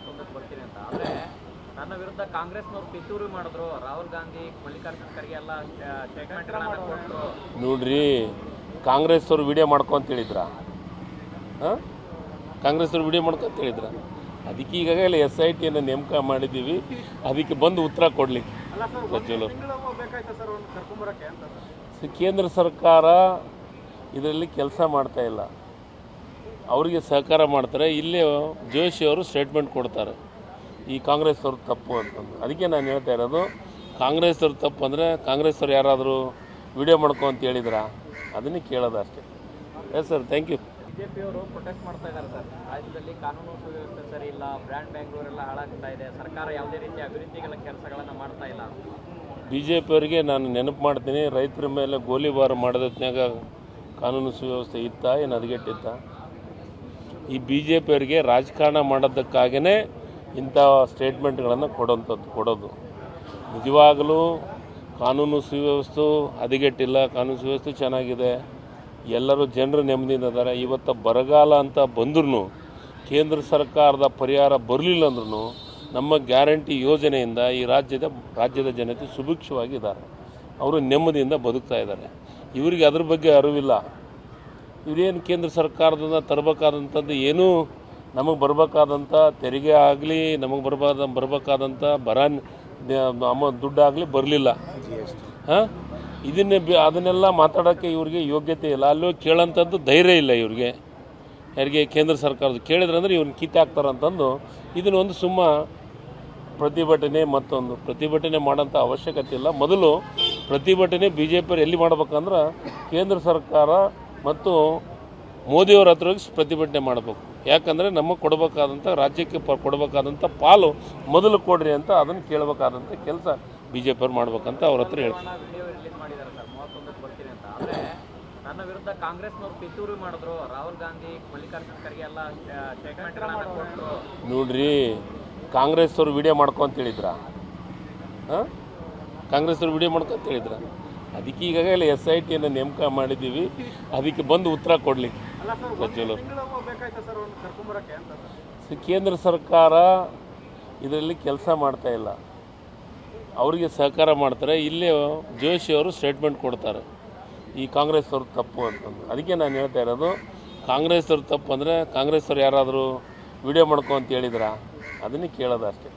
31ಕ್ಕೆ ಬರ್ತೀನಿ ಅಂತ. ಆದರೆ ನನ್ನ ವಿರುದ್ಧ ಕಾಂಗ್ರೆಸ್ನವರು ಪಿತೂರಿ ಮಾಡಿದ್ರು. ರಾಹುಲ್ ಗಾಂಧಿ, ಮಲ್ಲಿಕಾರ್ಜುನ್ ಖರ್ಗೆ ಎಲ್ಲ ಸ್ಟೇಟ್ಮೆಂಟ್ಗಳನ್ನು ಕೊಟ್ಟರು. ನೋಡ್ರಿ, ಕಾಂಗ್ರೆಸ್ ಅವರು ವಿಡಿಯೋ ಮಾಡ್ಕೊಂತ ಹೇಳಿದ್ರ, ಕಾಂಗ್ರೆಸ್ ಅವರು ವಿಡಿಯೋ ಮಾಡ್ಕೊಂತ ಹೇಳಿದ್ರ. ಅದಕ್ಕೆ ಈಗಾಗಲೇ SITಯನ್ನು ನೇಮಕ ಮಾಡಿದ್ದೀವಿ. ಅದಕ್ಕೆ ಬಂದು ಉತ್ತರ ಕೊಡಲಿ ಸಚಿವರು. ಕೇಂದ್ರ ಸರ್ಕಾರ ಇದರಲ್ಲಿ ಕೆಲಸ ಮಾಡ್ತಾ ಇಲ್ಲ, ಅವರಿಗೆ ಸಹಕಾರ ಮಾಡ್ತಾರೆ. ಇಲ್ಲೇ ಜೋಶಿ ಅವರು ಸ್ಟೇಟ್ಮೆಂಟ್ ಕೊಡ್ತಾರೆ ಈ ಕಾಂಗ್ರೆಸ್ ಅವ್ರ ತಪ್ಪು ಅಂತಂದು. ಅದಕ್ಕೆ ನಾನು ಹೇಳ್ತಾ ಇರೋದು, ಕಾಂಗ್ರೆಸ್ ಅವ್ರ ತಪ್ಪು ಅಂದರೆ ಕಾಂಗ್ರೆಸ್ ಅವ್ರು ಯಾರಾದರೂ ವಿಡಿಯೋ ಮಾಡ್ಕೊ ಅಂತ ಹೇಳಿದ್ರ, ಅದನ್ನೇ ಕೇಳೋದು ಅಷ್ಟೇ. Yes sir, thank you. ಬಿಜೆಪಿಯವರು ಪ್ರೊಟೆಸ್ಟ್ ಮಾಡ್ತಾ ಇದ್ದಾರೆ ಸರ್. ರಾಜ್ಯದಲ್ಲಿ ಕಾನೂನು ಸುವ್ಯವಸ್ಥೆ ಸರಿ ಇಲ್ಲ, ಬ್ರ್ಯಾಂಡ್ ಬ್ಯಾಂಗ್ಳೂರೆಲ್ಲ ಹಾಳಾಗ್ತಾ ಇದೆ, ಸರ್ಕಾರ ಯಾವುದೇ ರೀತಿಯ ಅಭಿವೃದ್ಧಿಗಳ ಕೆಲಸಗಳನ್ನು ಮಾಡ್ತಾ ಇಲ್ಲ. BJPಯವರಿಗೆ ನಾನು ನೆನಪು ಮಾಡ್ತೀನಿ, ರೈತರ ಮೇಲೆ ಗೋಲಿಬಾರ್ ಮಾಡೋದತ್ನಾಗ ಕಾನೂನು ಸುವ್ಯವಸ್ಥೆ ಇತ್ತ, ಏನು ಹದಗೆಟ್ಟಿತ್ತ? ಈ BJPಯವರಿಗೆ ರಾಜಕಾರಣ ಮಾಡೋದಕ್ಕಾಗೇ ಇಂಥ ಸ್ಟೇಟ್ಮೆಂಟ್ಗಳನ್ನು ಕೊಡೋದು. ನಿಜವಾಗಲೂ ಕಾನೂನು ಸುವ್ಯವಸ್ಥೆ ಹದಗೆಟ್ಟಿಲ್ಲ, ಕಾನೂನು ಸುವ್ಯವಸ್ಥೆ ಚೆನ್ನಾಗಿದೆ, ಎಲ್ಲರೂ ಜನರು ನೆಮ್ಮದಿಯಿಂದ ಇದ್ದಾರೆ. ಇವತ್ತು ಬರಗಾಲ ಅಂತ ಬಂದ್ರೂ, ಕೇಂದ್ರ ಸರ್ಕಾರದ ಪರಿಹಾರ ಬರಲಿಲ್ಲ ಅಂದ್ರೂ ನಮ್ಮ ಗ್ಯಾರಂಟಿ ಯೋಜನೆಯಿಂದ ಈ ರಾಜ್ಯದ ಜನತೆ ಸುಭಿಕ್ಷವಾಗಿದ್ದಾರೆ, ಅವರು ನೆಮ್ಮದಿಯಿಂದ ಬದುಕ್ತಾ ಇದ್ದಾರೆ. ಇವರಿಗೆ ಅದ್ರ ಬಗ್ಗೆ ಅರಿವಿಲ್ಲ. ಇವರೇನು ಕೇಂದ್ರ ಸರ್ಕಾರದಿಂದ ತರಬೇಕಾದಂಥದ್ದು ಏನೂ ನಮಗೆ ಬರಬೇಕಾದಂಥ ತೆರಿಗೆ ಆಗಲಿ, ನಮಗೆ ಬರಬೇಕಾದಂಥ ದುಡ್ಡಾಗಲಿ ಬರಲಿಲ್ಲ. ಅದನ್ನೆಲ್ಲ ಮಾತಾಡೋಕ್ಕೆ ಇವ್ರಿಗೆ ಯೋಗ್ಯತೆ ಇಲ್ಲ. ಅಲ್ಲೂ ಕೇಳೋಂಥದ್ದು ಧೈರ್ಯ ಇಲ್ಲ ಇವ್ರಿಗೆ. ಯಾರಿಗೆ? ಕೇಂದ್ರ ಸರ್ಕಾರದ್ದು ಕೇಳಿದ್ರೆ ಅಂದರೆ ಇವ್ರನ್ನ ಕಿತ್ತಾಕ್ತಾರಂತಂದು ಇದನ್ನೊಂದು ಪ್ರತಿಭಟನೆ, ಮತ್ತೊಂದು ಪ್ರತಿಭಟನೆ ಮಾಡೋಂಥ ಅವಶ್ಯಕತೆ ಇಲ್ಲ. ಮೊದಲು ಪ್ರತಿಭಟನೆ BJPಯವರು ಎಲ್ಲಿ ಮಾಡ್ಬೇಕಂದ್ರೆ ಕೇಂದ್ರ ಸರ್ಕಾರ ಮತ್ತು ಮೋದಿಯವ್ರ ಹತ್ರ ಹೋಗಿ ಪ್ರತಿಭಟನೆ ಮಾಡಬೇಕು. ಯಾಕಂದರೆ ನಮಗೆ ಕೊಡಬೇಕಾದಂಥ, ರಾಜ್ಯಕ್ಕೆ ಕೊಡಬೇಕಾದಂಥ ಪಾಲು ಮೊದಲು ಕೊಡ್ರಿ ಅಂತ ಅದನ್ನು ಕೇಳಬೇಕಾದಂಥ ಕೆಲಸ BJPಯವ್ರು ಮಾಡ್ಬೇಕಂತ ಅವ್ರ ಹತ್ರ ಹೇಳ್ತಾರೆ. ವಿಡಿಯೋ ರಿಲೀಸ್ ಮಾಡಿದ್ದಾರೆ ಸರ್, 31ಕ್ಕೆ ಬರ್ತೀನಿ ಅಂತ. ಆದರೆ ನನ್ನ ವಿರುದ್ಧ ಕಾಂಗ್ರೆಸ್ನವರು ಪಿತೂರಿ ಮಾಡಿದ್ರು. ರಾಹುಲ್ ಗಾಂಧಿ, ಮಲ್ಲಿಕಾರ್ಜುನ್ ಖರ್ಗೆ ಎಲ್ಲ ಸ್ಟೇಟ್ಮೆಂಟ್ಗಳನ್ನು ಕೊಟ್ಟರು. ನೋಡ್ರಿ, ಕಾಂಗ್ರೆಸ್ ಅವರು ವಿಡಿಯೋ ಮಾಡ್ಕೊಂತ ಹೇಳಿದ್ರ, ಕಾಂಗ್ರೆಸ್ ಅವರು ವಿಡಿಯೋ ಮಾಡ್ಕೊಂತ ಹೇಳಿದ್ರ. ಅದಕ್ಕೆ ಈಗಾಗಲೇ SITಯನ್ನು ನೇಮಕ ಮಾಡಿದ್ದೀವಿ. ಅದಕ್ಕೆ ಬಂದು ಉತ್ತರ ಕೊಡಲಿ ಸಚಿವರು. ಕೇಂದ್ರ ಸರ್ಕಾರ ಇದರಲ್ಲಿ ಕೆಲಸ ಮಾಡ್ತಾ ಇಲ್ಲ, ಅವರಿಗೆ ಸಹಕಾರ ಮಾಡ್ತಾರೆ. ಇಲ್ಲೇ ಜೋಶಿ ಅವರು ಸ್ಟೇಟ್ಮೆಂಟ್ ಕೊಡ್ತಾರೆ ಈ ಕಾಂಗ್ರೆಸ್ ಅವ್ರ ತಪ್ಪು ಅಂತಂದು. ಅದಕ್ಕೆ ನಾನು ಹೇಳ್ತಾ ಇರೋದು, ಕಾಂಗ್ರೆಸ್ ಅವ್ರ ತಪ್ಪು ಅಂದರೆ ಕಾಂಗ್ರೆಸ್ ಅವ್ರು ಯಾರಾದರೂ ವಿಡಿಯೋ ಮಾಡ್ಕೊ ಅಂತ ಹೇಳಿದ್ರ, ಅದನ್ನೇ ಕೇಳೋದು ಅಷ್ಟೇ.